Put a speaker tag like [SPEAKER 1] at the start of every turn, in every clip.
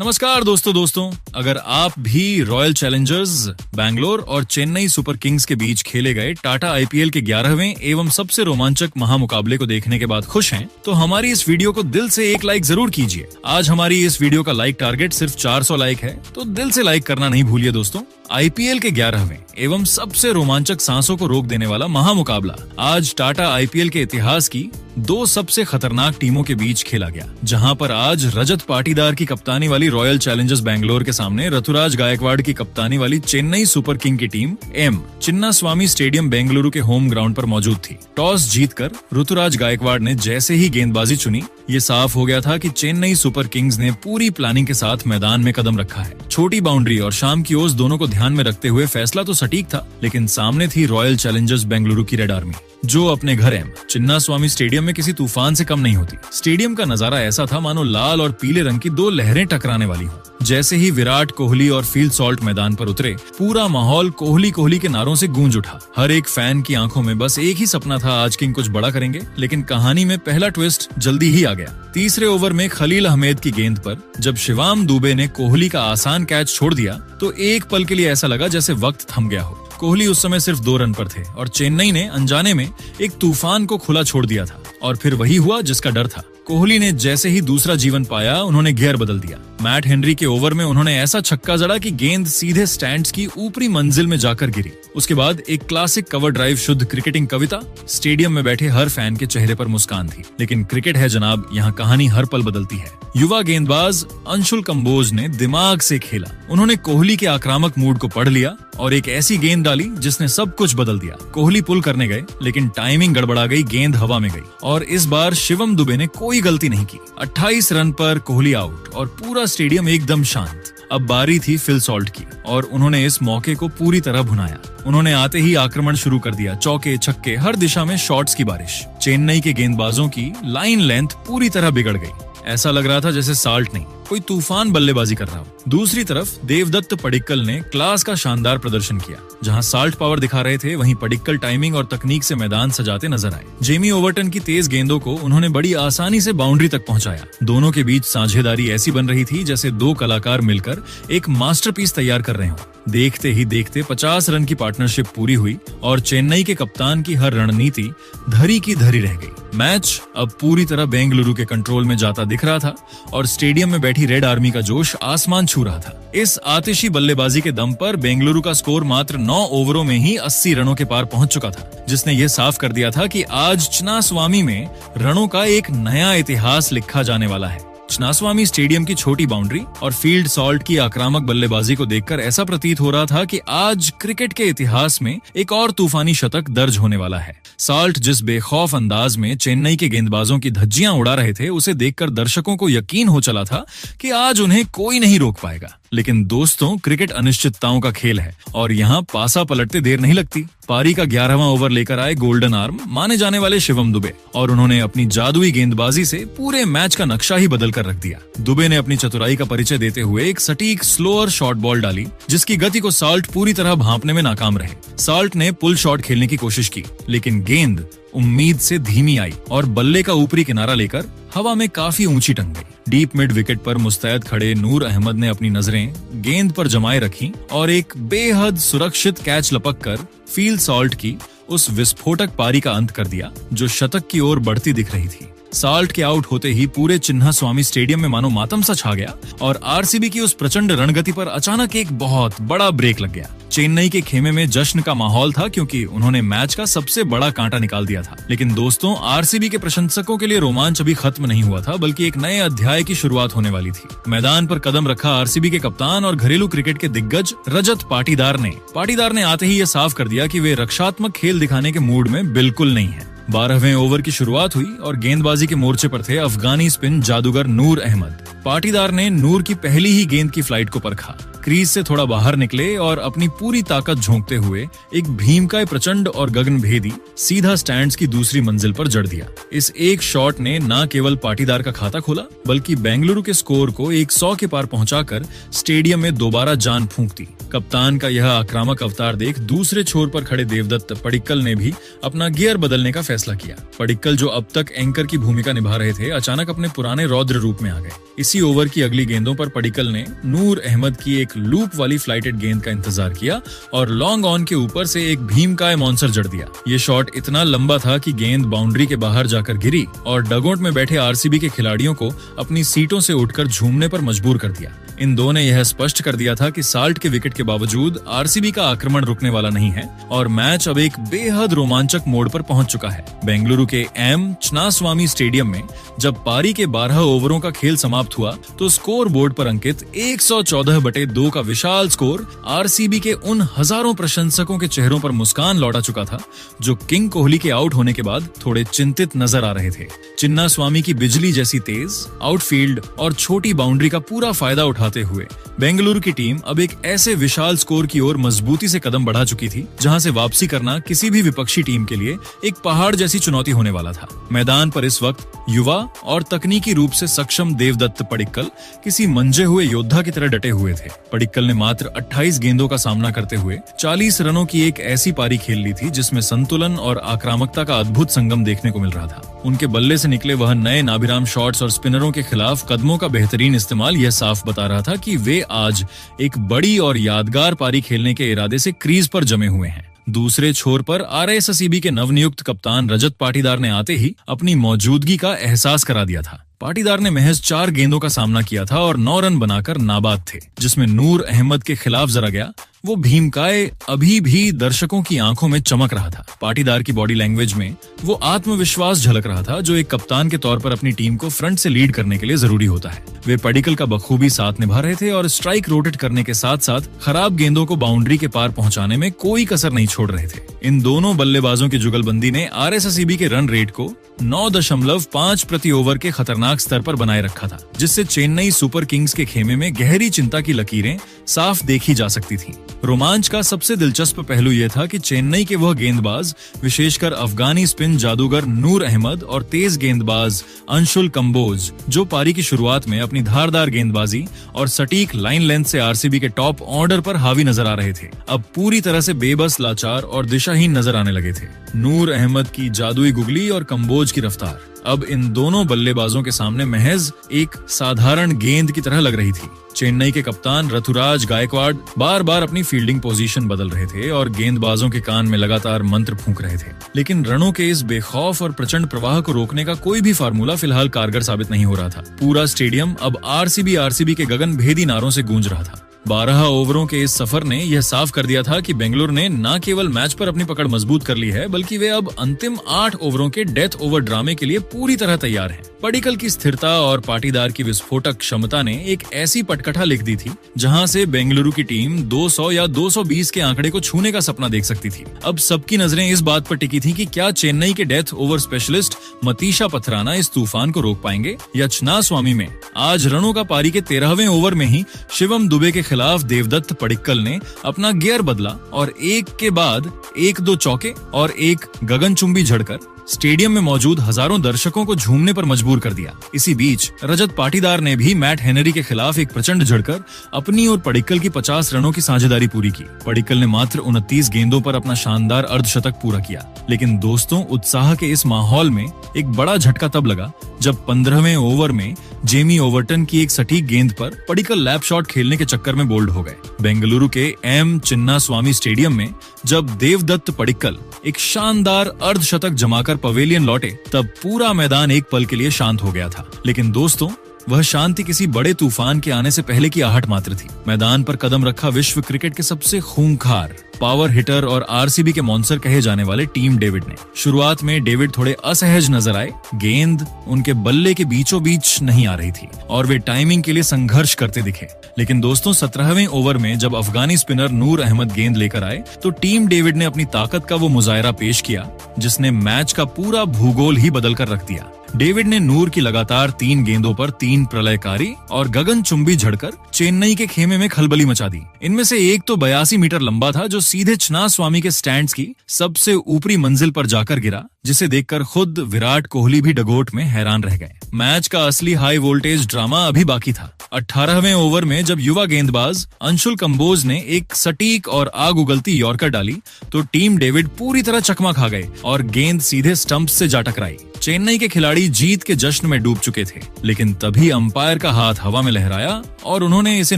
[SPEAKER 1] नमस्कार दोस्तों, अगर आप भी रॉयल चैलेंजर्स बैंगलोर और चेन्नई सुपर किंग्स के बीच खेले गए टाटा आईपीएल के 11वें एवं सबसे रोमांचक महामुकाबले को देखने के बाद खुश हैं, तो हमारी इस वीडियो को दिल से एक लाइक जरूर कीजिए। आज हमारी इस वीडियो का लाइक टारगेट सिर्फ 400 लाइक है, तो दिल से लाइक करना नहीं भूलिए दोस्तों। आईपीएल के 11वें एवं सबसे रोमांचक सांसों को रोक देने वाला महामुकाबला आज टाटा आईपीएल के इतिहास की दो सबसे खतरनाक टीमों के बीच खेला गया, जहां पर आज रजत पाटीदार की कप्तानी वाली रॉयल चैलेंजर्स बैंगलोर के सामने ऋतुराज गायकवाड़ की कप्तानी वाली चेन्नई सुपर किंग की team M Chinnaswamy stadium Bengaluru के होम ग्राउंड पर मौजूद थी। टॉस जीतकर ऋतुराज गायकवाड़ ने जैसे ही गेंदबाजी चुनी, ये साफ हो गया था कि चेन्नई सुपर किंग्स ने पूरी प्लानिंग के साथ मैदान में कदम रखा है। छोटी बाउंड्री और शाम की ओस दोनों को ध्यान में रखते हुए फैसला तो सटीक था, लेकिन सामने थी रॉयल चैलेंजर्स बेंगलुरु की रेड आर्मी, जो अपने घर एम चिन्नास्वामी स्टेडियम में किसी तूफान से कम नहीं होती। स्टेडियम का नजारा ऐसा था मानो लाल और पीले रंग की दो लहरें टकराने वाली हों। जैसे ही विराट कोहली और फील्ड सॉल्ट मैदान पर उतरे, पूरा माहौल कोहली कोहली के नारों से गूंज उठा। हर एक फैन की आंखों में बस एक ही सपना था, आज किंग कुछ बड़ा करेंगे। लेकिन कहानी में पहला ट्विस्ट जल्दी ही आ गया। तीसरे ओवर में खलील अहमद की गेंद पर जब शिवम दुबे ने कोहली का आसान कैच छोड़ दिया, तो एक पल के लिए ऐसा लगा जैसे वक्त थम गया हो। कोहली उस समय सिर्फ 2 रन पर थे और चेन्नई ने अनजाने में एक तूफान को खुला छोड़ दिया था। और फिर वही हुआ जिसका डर था। कोहली ने जैसे ही दूसरा जीवन पाया, उन्होंने गियर बदल दिया। मैट हेनरी के ओवर में उन्होंने ऐसा छक्का जड़ा कि गेंद सीधे स्टैंड्स की ऊपरी मंजिल में जाकर गिरी। उसके बाद एक क्लासिक कवर ड्राइव शुद्ध क्रिकेटिंग कविता। स्टेडियम में बैठे हर फैन के चेहरे पर मुस्कान थी। लेकिन क्रिकेट है जनाब, यहाँ कहानी हर पल बदलती है। युवा गेंदबाज अंशुल कंबोज ने दिमाग से खेला। उन्होंने कोहली के आक्रामक मूड को पढ़ लिया और एक ऐसी गेंद डाली जिसने सब कुछ बदल दिया। कोहली पुल करने गए, लेकिन टाइमिंग गड़बड़ा गई, गेंद हवा में गई और इस बार शिवम दुबे ने कोई गलती नहीं की। 28 रन पर कोहली आउट और पूरा स्टेडियम एकदम शांत। अब बारी थी फिल सॉल्ट की और उन्होंने इस मौके को पूरी तरह भुनाया। उन्होंने आते ही आक्रमण शुरू कर दिया। चौके छक्के, हर दिशा में शॉट्स की बारिश। चेन्नई के गेंदबाजों की लाइन लेंथ पूरी तरह बिगड़ गई। ऐसा लग रहा था जैसे साल्ट नहीं, कोई तूफान बल्लेबाजी कर रहा हो। दूसरी तरफ देवदत्त पडिक्कल ने क्लास का शानदार प्रदर्शन किया। जहां साल्ट पावर दिखा रहे थे, वहीं पडिक्कल टाइमिंग और तकनीक से मैदान सजाते नजर आए। जेमी ओवर्टन की तेज गेंदों को उन्होंने बड़ी आसानी से बाउंड्री तक पहुंचाया। दोनों के बीच साझेदारी ऐसी बन रही थी जैसे दो कलाकार मिलकर एक मास्टरपीस तैयार कर रहे हो। देखते ही देखते 50 रन की पार्टनरशिप पूरी हुई और चेन्नई के कप्तान की हर रणनीति धरी की धरी रह गई। मैच अब पूरी तरह बेंगलुरु के कंट्रोल में जाता दिख रहा था और स्टेडियम में बैठी रेड आर्मी का जोश आसमान छू रहा था। इस आतिशी बल्लेबाजी के दम पर बेंगलुरु का स्कोर मात्र 9 ओवरों में ही 80 रनों के पार पहुंच चुका था, जिसने यह साफ कर दिया था कि आज चिन्नास्वामी में रनों का एक नया इतिहास लिखा जाने वाला है। चिन्नास्वामी स्टेडियम की छोटी बाउंड्री और फील्ड सॉल्ट की आक्रामक बल्लेबाजी को देखकर ऐसा प्रतीत हो रहा था कि आज क्रिकेट के इतिहास में एक और तूफानी शतक दर्ज होने वाला है। सॉल्ट जिस बेखौफ अंदाज में चेन्नई के गेंदबाजों की धज्जियां उड़ा रहे थे, उसे देखकर दर्शकों को यकीन हो चला था कि आज उन्हें कोई नहीं रोक पाएगा। लेकिन दोस्तों, क्रिकेट अनिश्चितताओं का खेल है और यहाँ पासा पलटते देर नहीं लगती। पारी का 11वां ओवर लेकर आए गोल्डन आर्म माने जाने वाले शिवम दुबे और उन्होंने अपनी जादुई गेंदबाजी से पूरे मैच का नक्शा ही बदल कर रख दिया। दुबे ने अपनी चतुराई का परिचय देते हुए एक सटीक स्लोअर शॉर्ट बॉल डाली, जिसकी गति को साल्ट पूरी तरह भांपने में नाकाम रहे। साल्ट ने पुल शॉट खेलने की कोशिश की, लेकिन गेंद उम्मीद से धीमी आई और बल्ले का ऊपरी किनारा लेकर हवा में काफी ऊंची टंग गई। डीप मिड विकेट पर मुस्तैद खड़े नूर अहमद ने अपनी नजरें गेंद पर जमाए रखी और एक बेहद सुरक्षित कैच लपककर फील्ड सॉल्ट की उस विस्फोटक पारी का अंत कर दिया, जो शतक की ओर बढ़ती दिख रही थी। साल्ट के आउट होते ही पूरे चिन्नास्वामी स्टेडियम में मानो मातम सा छा गया और आरसीबी की उस प्रचंड रणगति पर अचानक एक बहुत बड़ा ब्रेक लग गया। चेन्नई के खेमे में जश्न का माहौल था, क्योंकि उन्होंने मैच का सबसे बड़ा कांटा निकाल दिया था। लेकिन दोस्तों, आरसीबी के प्रशंसकों के लिए रोमांच अभी खत्म नहीं हुआ था, बल्कि एक नए अध्याय की शुरुआत होने वाली थी। मैदान पर कदम रखा आरसीबी के कप्तान और घरेलू क्रिकेट के दिग्गज रजत पाटीदार ने आते ही ये साफ कर दिया कि वे रक्षात्मक खेल दिखाने के मूड में बिल्कुल नहीं है। 12वें ओवर की शुरुआत हुई और गेंदबाजी के मोर्चे पर थे अफगानी स्पिन जादूगर नूर अहमद। पाटीदार ने नूर की पहली ही गेंद की फ्लाइट को परखा। क्रीज से थोड़ा बाहर निकले और अपनी पूरी ताकत झोंकते हुए एक भीमकाय प्रचंड और गगनभेदी सीधा स्टैंड्स की दूसरी मंजिल पर जड़ दिया। इस एक शॉट ने न केवल पाटीदार का खाता खोला बल्कि बेंगलुरु के स्कोर को 100 के पार पहुंचाकर स्टेडियम में दोबारा जान फूंक दी। कप्तान का यह आक्रामक अवतार देख दूसरे छोर पर खड़े देवदत्त पडिक्कल ने भी अपना गियर बदलने का फैसला किया। पडिक्कल जो अब तक एंकर की भूमिका निभा रहे थे, अचानक अपने पुराने रौद्र रूप में आ गए। इसी ओवर की अगली गेंदों पर पडिक्कल ने नूर अहमद की एक लूप वाली फ्लाइटेड गेंद का इंतजार किया और लॉन्ग ऑन के ऊपर से एक भीमकाय मॉन्सर जड़ दिया। ये शॉट इतना लंबा था कि गेंद बाउंड्री के बाहर जाकर गिरी और डगआउट में बैठे आरसीबी के खिलाड़ियों को अपनी सीटों से उठकर झूमने पर मजबूर कर दिया। इन दो ने यह स्पष्ट कर दिया था कि साल्ट के विकेट के बावजूद आरसीबी का आक्रमण रुकने वाला नहीं है और मैच अब एक बेहद रोमांचक मोड़ पर पहुंच चुका है। बेंगलुरु के एम चिन्नास्वामी स्टेडियम में जब पारी के 12 ओवरों का खेल समाप्त हुआ तो स्कोर बोर्ड पर अंकित 114/2 का विशाल स्कोर आरसीबी के उन हजारों प्रशंसकों के चेहरों पर मुस्कान लौटा चुका था जो किंग कोहली के आउट होने के बाद थोड़े चिंतित नजर आ रहे थे। चिन्नास्वामी की बिजली जैसी तेज आउटफील्ड और छोटी बाउंड्री का पूरा फायदा उठाते हुए बेंगलुरु की टीम अब एक ऐसे विशाल स्कोर की ओर मजबूती से कदम बढ़ा चुकी थी जहां से वापसी करना किसी भी विपक्षी टीम के लिए एक पहाड़ जैसी चुनौती होने वाला था। मैदान पर इस वक्त युवा और तकनीकी रूप से सक्षम देवदत्त पडिक्कल किसी मंजे हुए योद्धा की तरह डटे हुए थे। पडिक्कल ने मात्र 28 गेंदों का सामना करते हुए 40 रनों की एक ऐसी पारी खेल ली थी जिसमें संतुलन और आक्रामकता का अद्भुत संगम देखने को मिल रहा था। उनके बल्ले से निकले वह नए नाभिराम शॉट्स और स्पिनरों के खिलाफ कदमों का बेहतरीन इस्तेमाल यह साफ बता रहा था कि वे आज एक बड़ी और यादगार पारी खेलने के इरादे से क्रीज पर जमे हुए हैं। दूसरे छोर पर आरसीबी के नवनियुक्त कप्तान रजत पाटीदार ने आते ही अपनी मौजूदगी का एहसास करा दिया था। पाटीदार ने महज 4 गेंदों का सामना किया था और 9 रन बनाकर नाबाद थे, जिसमें नूर अहमद के खिलाफ जरा गया। वो भीमकाय अभी भी दर्शकों की आंखों में चमक रहा था। पाटीदार की बॉडी लैंग्वेज में वो आत्मविश्वास झलक रहा था जो एक कप्तान के तौर पर अपनी टीम को फ्रंट से लीड करने के लिए जरूरी होता है। वे पडिक्कल का बखूबी साथ निभा रहे थे और स्ट्राइक रोटेट करने के साथ साथ खराब गेंदों को बाउंड्री के पार पहुंचाने में कोई कसर नहीं छोड़ रहे थे। इन दोनों बल्लेबाजों की जुगलबंदी ने आरसीबी के रन रेट को 9.5 प्रति ओवर के खतरनाक स्तर पर बनाए रखा था, जिससे चेन्नई सुपर किंग्स के खेमे में गहरी चिंता की लकीरें साफ देखी जा सकती थीं। रोमांच का सबसे दिलचस्प पहलू यह था कि चेन्नई के वह गेंदबाज, विशेषकर अफगानी स्पिन जादूगर नूर अहमद और तेज गेंदबाज अंशुल कंबोज, जो पारी की शुरुआत में अपनी धारदार गेंदबाजी और सटीक लाइन लेंथ से आरसीबी के टॉप ऑर्डर पर हावी नजर आ रहे थे, अब पूरी तरह से बेबस, लाचार और दिशाहीन नजर आने लगे थे। नूर अहमद की जादुई गुगली और कंबोज की रफ्तार अब इन दोनों बल्लेबाजों के सामने महज एक साधारण गेंद की तरह लग रही थी। चेन्नई के कप्तान ऋतुराज गायकवाड़ बार बार अपनी फील्डिंग पोजीशन बदल रहे थे और गेंदबाजों के कान में लगातार मंत्र फूंक रहे थे, लेकिन रनों के इस बेखौफ और प्रचंड प्रवाह को रोकने का कोई भी फार्मूला फिलहाल कारगर साबित नहीं हो रहा था। पूरा स्टेडियम अब आरसीबी के गगनभेदी नारों से गूंज रहा था। 12 ओवरों के इस सफर ने यह साफ कर दिया था कि बेंगलुरु ने न केवल मैच पर अपनी पकड़ मजबूत कर ली है, बल्कि वे अब अंतिम 8 ओवरों के डेथ ओवर ड्रामे के लिए पूरी तरह तैयार हैं। पडिक्कल की स्थिरता और पाटीदार की विस्फोटक क्षमता ने एक ऐसी पटकथा लिख दी थी जहां से बेंगलुरु की टीम 200 या 220 के आंकड़े को छूने का सपना देख सकती थी। अब सबकी नजरें इस बात पर टिकी थी कि क्या चेन्नई के डेथ ओवर स्पेशलिस्ट मतीशा पथराना इस तूफान को रोक पाएंगे या चिन्नास्वामी में आज रनों का पारी के 13वें ओवर में ही शिवम दुबे के खिलाफ देवदत्त पडिक्कल ने अपना गियर बदला और एक के बाद 1-2 चौके और एक गगनचुंबी झड़कर स्टेडियम में मौजूद हजारों दर्शकों को झूमने पर मजबूर कर दिया। इसी बीच रजत पाटीदार ने भी मैट हेनरी के खिलाफ एक प्रचंड झड़कर अपनी और पडिक्कल की 50 रनों की साझेदारी पूरी की। पडिक्कल ने मात्र 29 गेंदों पर अपना शानदार अर्धशतक पूरा किया, लेकिन दोस्तों, उत्साह के इस माहौल में एक बड़ा झटका तब लगा जब 15वें ओवर में जेमी ओवरटन की एक सटीक गेंद पर पडिक्कल लैप शॉट खेलने के चक्कर में बोल्ड हो गए। बेंगलुरु के एम चिन्नास्वामी स्टेडियम में जब देवदत्त पडिक्कल एक शानदार अर्धशतक जमाकर पवेलियन लौटे, तब पूरा मैदान एक पल के लिए शांत हो गया था। लेकिन दोस्तों, वह शांति किसी बड़े तूफान के आने से पहले की आहट मात्र थी। मैदान पर कदम रखा विश्व क्रिकेट के सबसे खूंखार पावर हिटर और आरसीबी के मॉन्स्टर कहे जाने वाले टीम डेविड ने। शुरुआत में डेविड थोड़े असहज नजर आए, गेंद उनके बल्ले के बीचों बीच नहीं आ रही थी और वे टाइमिंग के लिए संघर्ष करते दिखे। लेकिन दोस्तों, 17वें ओवर में जब अफगानी स्पिनर नूर अहमद गेंद लेकर आए तो टीम डेविड ने अपनी ताकत का वो मुजाहरा पेश किया जिसने मैच का पूरा भूगोल ही बदल कर रख दिया। डेविड ने नूर की लगातार 3 गेंदों पर 3 प्रलयकारी और गगनचुंबी झड़कर चेन्नई के खेमे में खलबली मचा दी। इनमें से एक तो 82 मीटर लंबा था, जो सीधे चिन्नास्वामी के स्टैंड्स की सबसे ऊपरी मंजिल पर जाकर गिरा, जिसे देखकर खुद विराट कोहली भी डगोट में हैरान रह गए। मैच का असली हाई वोल्टेज ड्रामा अभी बाकी था। 18वें ओवर में जब युवा गेंदबाज अंशुल कंबोज ने एक सटीक और आग उगलती यॉर्कर डाली तो टीम डेविड पूरी तरह चकमा खा गए और गेंद सीधे स्टंप से जा टकराई। चेन्नई के खिलाड़ी जीत के जश्न में डूब चुके थे, लेकिन तभी अंपायर का हाथ हवा में लहराया और उन्होंने इसे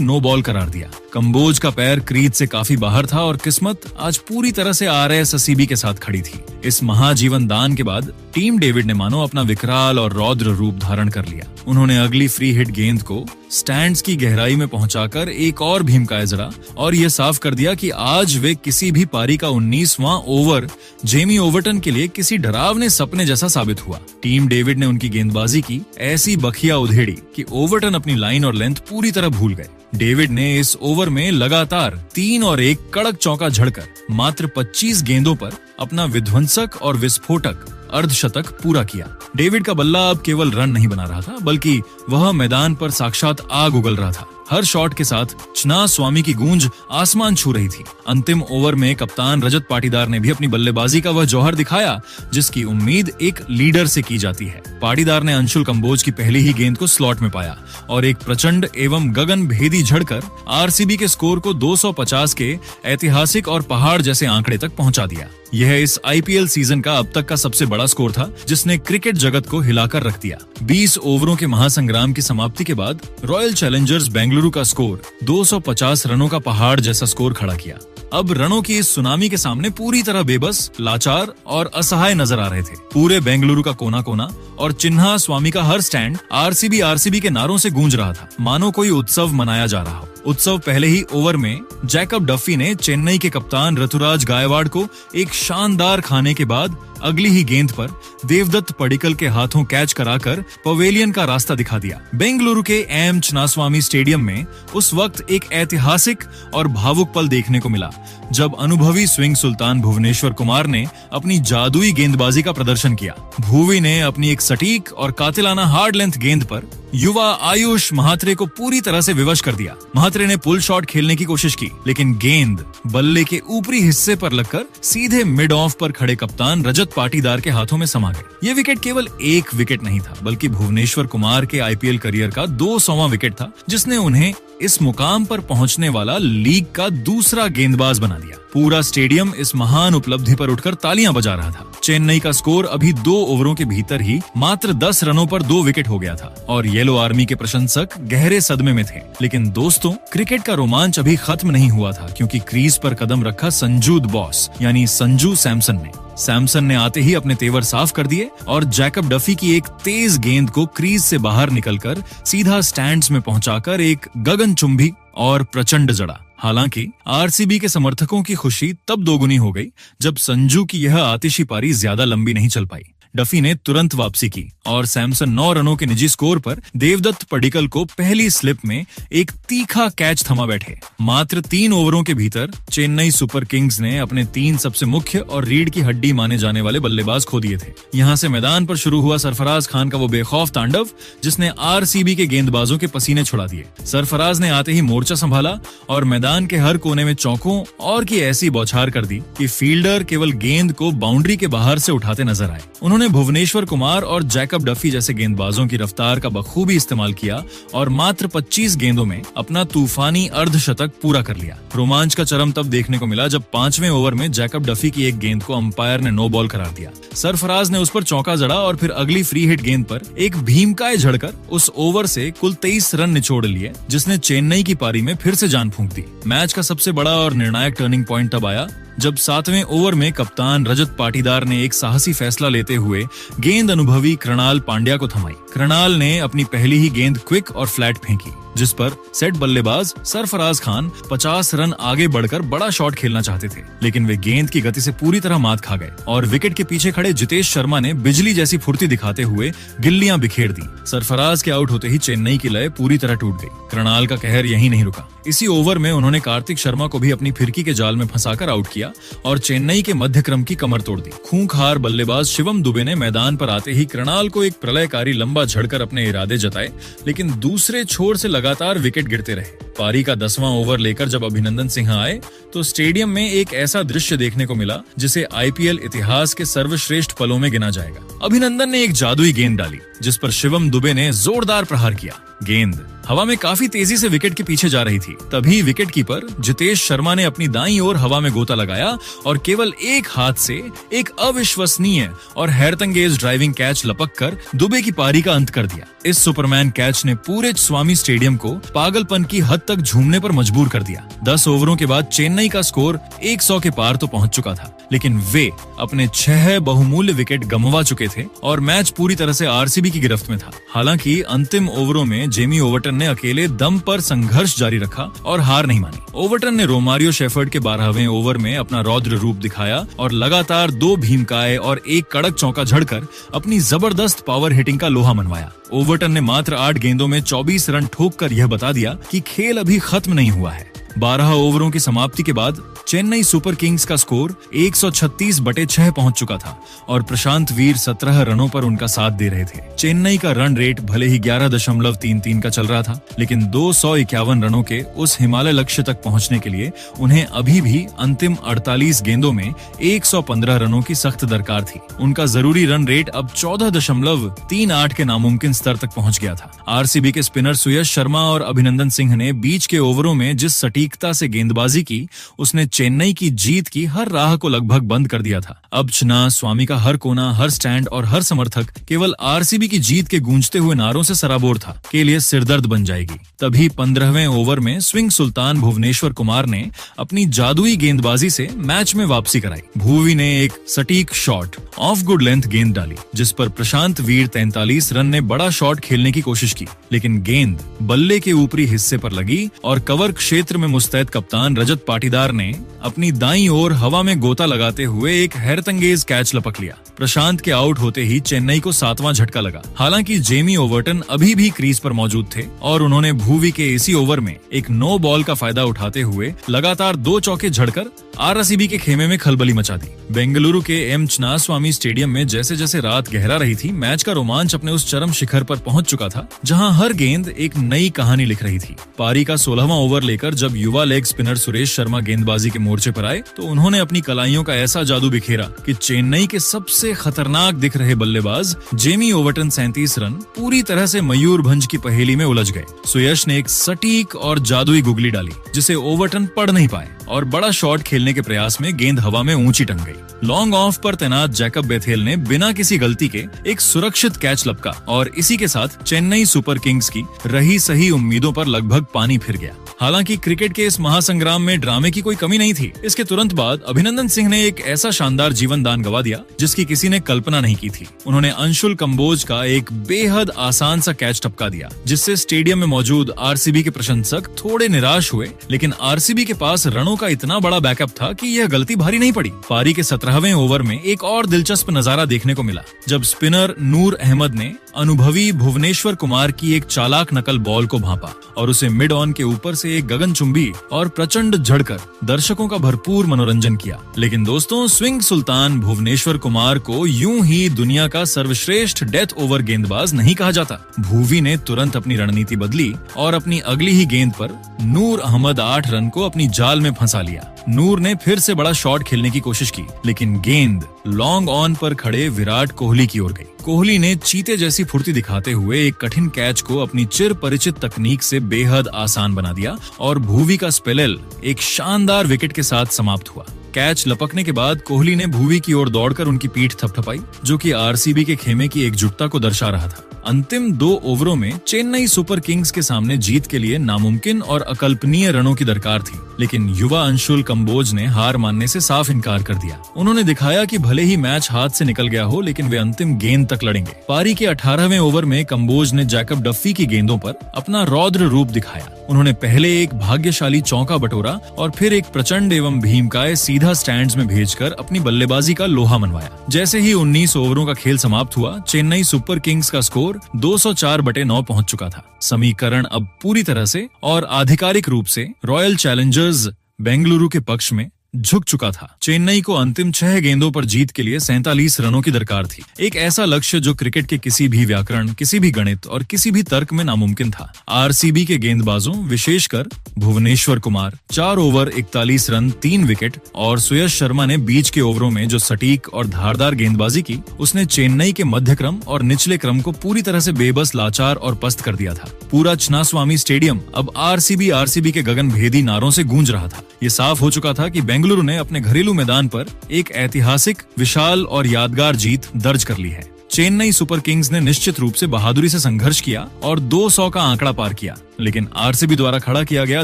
[SPEAKER 1] नो बॉल करार दिया। कंबोज का पैर क्रीज से काफी बाहर था और किस्मत आज पूरी तरह से RSCB के साथ खड़ी थी। इस महाजीवन दान के बाद टीम डेविड ने मानो अपना विकराल और रौद्र रूप धारण कर लिया। उन्होंने अगली फ्री हिट गेंद को स्टैंड्स की गहराई में पहुंचाकर एक और भीमकाय जड़ा और यह साफ कर दिया कि आज वे किसी भी पारी का 19वां ओवर जेमी ओवर्टन के लिए किसी डरावने सपने जैसा साबित हुआ। टीम डेविड ने उनकी गेंदबाजी की ऐसी बखिया उधेड़ी कि ओवर्टन अपनी लाइन और लेंथ पूरी तरह भूल गए। डेविड ने इस ओवर में लगातार 3 और 1 कड़क चौका झड़कर मात्र 25 गेंदों पर अपना विध्वंसक और विस्फोटक अर्धशतक पूरा किया। डेविड का बल्ला अब केवल रन नहीं बना रहा था, बल्कि वह मैदान पर साक्षात आग उगल रहा था। हर शॉट के साथ चिन्नास्वामी की गूंज आसमान छू रही थी। अंतिम ओवर में कप्तान रजत पाटीदार ने भी अपनी बल्लेबाजी का वह जौहर दिखाया जिसकी उम्मीद एक लीडर से की जाती है। पाटीदार ने अंशुल कंबोज की पहली ही गेंद को स्लॉट में पाया और एक प्रचंड एवं गगन भेदी झड़कर RCB के स्कोर को 250 के ऐतिहासिक और पहाड़ जैसे आंकड़े तक पहुंचा दिया। यह इस IPL सीजन का अब तक का सबसे बड़ा स्कोर था, जिसने क्रिकेट जगत को हिलाकर रख दिया। 20 ओवरों के महासंग्राम की समाप्ति के बाद रॉयल चैलेंजर्स बेंगलुरु का स्कोर 250 रनों का पहाड़ जैसा स्कोर खड़ा किया। अब रनों की इस सुनामी के सामने पूरी तरह बेबस, लाचार और असहाय नजर आ रहे थे। पूरे बेंगलुरु का कोना कोना और चिन्नास्वामी का हर स्टैंड RCB के नारों से गूंज रहा था, मानो कोई उत्सव मनाया जा रहा हो। उत्सव पहले ही ओवर में जैकब डफी ने चेन्नई के कप्तान ऋतुराज गायकवाड़ को एक शानदार खाने के बाद अगली ही गेंद पर देवदत्त पडिक्कल के हाथों कैच कराकर पवेलियन का रास्ता दिखा दिया। बेंगलुरु के M चिन्नास्वामी स्टेडियम में उस वक्त एक ऐतिहासिक और भावुक पल देखने को मिला जब अनुभवी स्विंग सुल्तान भुवनेश्वर कुमार ने अपनी जादुई गेंदबाजी का प्रदर्शन किया। भुवी ने अपनी एक सटीक और कातिलाना हार्ड लेंथ गेंद पर युवा आयुष महात्रे को पूरी तरह से विवश कर दिया। महात्रे ने पुल शॉट खेलने की कोशिश की, लेकिन गेंद बल्ले के ऊपरी हिस्से पर लगकर सीधे मिड ऑफ पर खड़े कप्तान रजत पाटीदार के हाथों में समा गई। यह विकेट केवल एक विकेट नहीं था, बल्कि भुवनेश्वर कुमार के IPL करियर का 200वां विकेट था, जिसने उन्हें इस मुकाम पर पहुंचने वाला लीग का दूसरा गेंदबाज बना दिया। पूरा स्टेडियम इस महान उपलब्धि पर उठकर तालियां बजा रहा था। चेन्नई का स्कोर अभी 2 ओवरों के भीतर ही मात्र 10 रनों पर 2 विकेट हो गया था और येलो आर्मी के प्रशंसक गहरे सदमे में थे। लेकिन दोस्तों, क्रिकेट का रोमांच अभी खत्म नहीं हुआ था, क्योंकि क्रीज पर कदम रखा संजू द बॉस यानी संजू सैमसन ने। सैमसन ने आते ही अपने तेवर साफ कर दिए और जैकब डफी की एक तेज गेंद को क्रीज से बाहर निकलकर सीधा स्टैंड्स में पहुंचाकर एक गगनचुंबी और प्रचंड जड़ा। हालांकि RCB के समर्थकों की खुशी तब दोगुनी हो गई जब संजू की यह आतिशी पारी ज्यादा लंबी नहीं चल पाई। डफी ने तुरंत वापसी की और सैमसन 9 रनों के निजी स्कोर पर देवदत्त पडिक्कल को पहली स्लिप में एक तीखा कैच थमा बैठे। मात्र 3 ओवरों के भीतर चेन्नई सुपर किंग्स ने अपने 3 सबसे मुख्य और रीढ़ की हड्डी माने जाने वाले बल्लेबाज खो दिए थे। यहां से मैदान पर शुरू हुआ सरफराज खान का वो बेखौफ तांडव, जिसने RCB के गेंदबाजों के पसीने छुड़ा दिए। सरफराज ने आते ही मोर्चा संभाला और मैदान के हर कोने में चौकों और की ऐसी बौछार कर दी कि फील्डर केवल गेंद को बाउंड्री के बाहर से उठाते नजर आए। उन्होंने भुवनेश्वर कुमार और जैकब डफी जैसे गेंदबाजों की रफ्तार का बखूबी इस्तेमाल किया और मात्र 25 गेंदों में अपना तूफानी अर्धशतक पूरा कर लिया। रोमांच का चरम तब देखने को मिला जब 5वें ओवर में जैकब डफी की एक गेंद को अंपायर ने नो बॉल करार दिया। सरफराज ने उस पर चौका जड़ा और फिर अगली फ्री हिट गेंद पर एक भीमकाय झड़कर उस ओवर से कुल 23 रन निचोड़ लिए, जिसने चेन्नई की पारी में फिर से जान फूंक दी। मैच का सबसे बड़ा और निर्णायक टर्निंग पॉइंट तब आया जब 7वें ओवर में कप्तान रजत पाटीदार ने एक साहसी फैसला लेते हुए गेंद अनुभवी कृणाल पांड्या को थमाई। कृणाल ने अपनी पहली ही गेंद क्विक और फ्लैट फेंकी। जिस पर सेट बल्लेबाज सरफराज खान 50 रन आगे बढ़कर बड़ा शॉट खेलना चाहते थे, लेकिन वे गेंद की गति से पूरी तरह मात खा गए और विकेट के पीछे खड़े जितेश शर्मा ने बिजली जैसी फुर्ती दिखाते हुए गिल्लियां बिखेर दी। सरफराज के आउट होते ही चेन्नई की लय पूरी तरह टूट गई। कृणाल का कहर यहीं नहीं रुका। इसी ओवर में उन्होंने कार्तिक शर्मा को भी अपनी फिरकी के जाल में फंसाकर आउट किया और चेन्नई के मध्यक्रम की कमर तोड़ दी। खूंखार बल्लेबाज शिवम दुबे ने मैदान पर आते ही कृणाल को एक प्रलयकारी लंबा झड़कर अपने इरादे जताए, लेकिन दूसरे छोर से लगातार विकेट गिरते रहे। पारी का 10वां ओवर लेकर जब अभिनंदन सिंह आए तो स्टेडियम में एक ऐसा दृश्य देखने को मिला जिसे आईपीएल इतिहास के सर्वश्रेष्ठ पलों में गिना जाएगा। अभिनंदन ने एक जादुई गेंद डाली जिस पर शिवम दुबे ने जोरदार प्रहार किया। गेंद हवा में काफी तेजी से विकेट के पीछे जा रही थी। तभी विकेट कीपर जितेश शर्मा ने अपनी दाईं ओर हवा में गोता लगाया और केवल एक हाथ से एक अविश्वसनीय और हैरतअंगेज ड्राइविंग कैच लपककर दुबे की पारी का अंत कर दिया। इस सुपरमैन कैच ने पूरे स्वामी स्टेडियम को पागलपन की हद तक झूमने पर मजबूर कर दिया। 10 ओवरों के बाद चेन्नई का स्कोर 100 के पार तो पहुंच चुका था, लेकिन वे अपने 6 बहुमूल्य विकेट गंवा चुके थे और मैच पूरी तरह से आरसीबी की गिरफ्त में था। हालांकि अंतिम ओवरों में जेमी ओवर्टन ने अकेले दम पर संघर्ष जारी रखा और हार नहीं मानी। ओवर्टन ने रोमारियो शेफर्ड के 12वें ओवर में अपना रौद्र रूप दिखाया और लगातार 2 भीमकाए और 1 कड़क चौका झड़कर अपनी जबरदस्त पावर हिटिंग का लोहा मनवाया। ओवर्टन ने मात्र 8 गेंदों में 24 रन ठोककर यह बता दिया कि खेल अभी खत्म नहीं हुआ है। 12 ओवरों की समाप्ति के बाद चेन्नई सुपर किंग्स का स्कोर 136/6 पहुंच चुका था और प्रशांत वीर 17 रनों पर उनका साथ दे रहे थे। चेन्नई का रन रेट भले ही 11.33 का चल रहा था, लेकिन 251 रनों के उस हिमालय लक्ष्य तक पहुंचने के लिए उन्हें अभी भी अंतिम 48 गेंदों में 115 रनों की सख्त दरकार थी। उनका जरूरी रन रेट अब 14.38 के नामुमकिन स्तर तक पहुंच गया था। आरसीबी के स्पिनर सुयश शर्मा और अभिनंदन सिंह ने बीच के ओवरों में जिस सटीकता से गेंदबाजी की, उसने चेन्नई की जीत की हर राह को लगभग बंद कर दिया था। अब चुना स्वामी का हर कोना, हर स्टैंड और हर समर्थक केवल आरसीबी की जीत के गूंजते हुए नारों से सराबोर था के लिए सिरदर्द बन जाएगी। तभी 15वें ओवर में स्विंग सुल्तान भुवनेश्वर कुमार ने अपनी जादुई गेंदबाजी से मैच में वापसी कराई। भुवी ने एक सटीक शॉट ऑफ गुड लेंथ गेंद डाली जिस पर प्रशांत वीर 43 रन ने बड़ा शॉट खेलने की कोशिश की, लेकिन गेंद बल्ले के ऊपरी हिस्से पर लगी और कवर क्षेत्र में मुस्तैद कप्तान रजत पाटीदार ने अपनी दाईं ओर हवा में गोता लगाते हुए एक हैरतअंगेज कैच लपक लिया। प्रशांत के आउट होते ही चेन्नई को 7वां झटका लगा। हालांकि जेमी ओवर्टन अभी भी क्रीज पर मौजूद थे और उन्होंने भुवी के इसी ओवर में एक नो बॉल का फायदा उठाते हुए लगातार 2 चौके झड़कर आरसीबी के खेमे में खलबली मचा दी। बेंगलुरु के एम चिन्नास्वामी स्टेडियम में जैसे जैसे रात गहरा रही थी, मैच का रोमांच अपने उस चरम शिखर पर पहुंच चुका था जहां हर गेंद एक नई कहानी लिख रही थी। पारी का 16वां ओवर लेकर जब युवा लेग स्पिनर सुरेश शर्मा गेंदबाजी के मोर्चे पर आए तो उन्होंने अपनी कलाइयों का ऐसा जादू बिखेरा कि चेन्नई के सबसे खतरनाक दिख रहे बल्लेबाज जेमी ओवर्टन 37 रन पूरी तरह से मयूरभंज की पहेली में उलझ गए। सुयश ने एक सटीक और जादुई गुगली डाली जिसे ओवर्टन पढ़ नहीं पाए और बड़ा शॉट खेलने के प्रयास में गेंद हवा में ऊंची टंग गई। लॉन्ग ऑफ पर तैनात जैकब बेथेल ने बिना किसी गलती के एक सुरक्षित कैच लपका और इसी के साथ चेन्नई सुपर किंग्स की रही सही उम्मीदों पर लगभग पानी फिर गया। हालांकि क्रिकेट के इस महासंग्राम में ड्रामे की कोई कमी नहीं थी। इसके तुरंत बाद अभिनंदन सिंह ने एक ऐसा शानदार जीवन दान गवा दिया जिसकी किसी ने कल्पना नहीं की थी। उन्होंने अंशुल कंबोज का एक बेहद आसान सा कैच टपका दिया जिससे स्टेडियम में मौजूद आरसीबी के प्रशंसक थोड़े निराश हुए, लेकिन आरसीबी के पास रनों का इतना बड़ा बैकअप था कि यह गलती भारी नहीं पड़ी। पारी के 17वें ओवर में एक और दिलचस्प नजारा देखने को मिला जब स्पिनर नूर अहमद ने अनुभवी भुवनेश्वर कुमार की एक चालाक नकल बॉल को भांपा और उसे मिड ऑन के ऊपर से एक गगनचुंबी और प्रचंड झड़कर दर्शकों का भरपूर मनोरंजन किया। लेकिन दोस्तों, स्विंग सुल्तान भुवनेश्वर कुमार को यूं ही दुनिया का सर्वश्रेष्ठ डेथ ओवर गेंदबाज नहीं कहा जाता। भुवी ने तुरंत अपनी रणनीति बदली और अपनी अगली ही गेंद पर नूर अहमद 8 रन को अपनी जाल में फंसा लिया। नूर ने फिर से बड़ा शॉट खेलने की कोशिश की, लेकिन गेंद लॉन्ग ऑन पर खड़े विराट कोहली की ओर गई। कोहली ने चीते जैसी फुर्ती दिखाते हुए एक कठिन कैच को अपनी चिर परिचित तकनीक से बेहद आसान बना दिया और भुवी का स्पेल एक शानदार विकेट के साथ समाप्त हुआ। कैच लपकने के बाद कोहली ने भुवी की ओर दौड़कर उनकी पीठ थपथपाई, जो कि आरसीबी के खेमे की एकजुटता को दर्शा रहा था। अंतिम 2 ओवरों में चेन्नई सुपर किंग्स के सामने जीत के लिए नामुमकिन और अकल्पनीय रनों की दरकार थी, लेकिन युवा अंशुल कंबोज ने हार मानने से साफ इनकार कर दिया। उन्होंने दिखाया कि भले ही मैच हाथ से निकल गया हो, लेकिन वे अंतिम गेंद तक लड़ेंगे। पारी के 18वें ओवर में कंबोज ने जैकब डफी की गेंदों पर अपना रौद्र रूप दिखाया। उन्होंने पहले एक भाग्यशाली चौका बटोरा और फिर एक प्रचंड एवं भीमकाय सीधा स्टैंड्स में भेजकर अपनी बल्लेबाजी का लोहा मनवाया। जैसे ही 19 ओवरों का खेल समाप्त हुआ, चेन्नई सुपर किंग्स का स्कोर 204/9 पहुंच चुका था। समीकरण अब पूरी तरह से और आधिकारिक रूप से रॉयल चैलेंजर्स बेंगलुरु के पक्ष में झुक चुका था। चेन्नई को अंतिम 6 गेंदों पर जीत के लिए 47 रनों की दरकार थी। एक ऐसा लक्ष्य जो क्रिकेट के किसी भी व्याकरण, किसी भी गणित और किसी भी तर्क में नामुमकिन था। आरसीबी के गेंदबाजों, विशेषकर Bhuvneshwar Kumar 4 over 41 run 3 wicket और सुयश शर्मा ने बीच के ओवरों में जो सटीक और धारदार गेंदबाजी की, उसने चेन्नई के मध्य क्रम और निचले क्रम को पूरी तरह से बेबस, लाचार और पस्त कर दिया था। पूरा चिन्नास्वामी स्टेडियम अब आरसीबी के गगनभेदी नारों से गूंज रहा था। ये साफ हो चुका था कि बेंगलुरु ने अपने घरेलू मैदान पर एक ऐतिहासिक, विशाल और यादगार जीत दर्ज कर ली है। चेन्नई सुपर किंग्स ने निश्चित रूप से बहादुरी से संघर्ष किया और 200 का आंकड़ा पार किया, लेकिन आरसीबी द्वारा खड़ा किया गया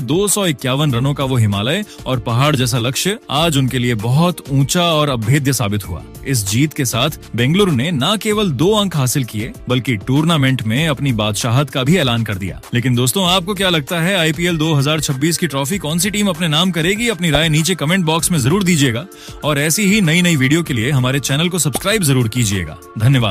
[SPEAKER 1] 251 रनों का वो हिमालय और पहाड़ जैसा लक्ष्य आज उनके लिए बहुत ऊंचा और अभेद्य साबित हुआ। इस जीत के साथ बेंगलुरु ने न केवल 2 अंक हासिल किए, बल्कि टूर्नामेंट में अपनी बादशाहत का भी ऐलान कर दिया। लेकिन दोस्तों, आपको क्या लगता है, आईपीएल 2026 की ट्रॉफी कौन सी टीम अपने नाम करेगी? अपनी राय नीचे कमेंट बॉक्स में जरूर दीजिएगा और ऐसी ही नई वीडियो के लिए हमारे चैनल को सब्सक्राइब जरूर कीजिएगा। धन्यवाद।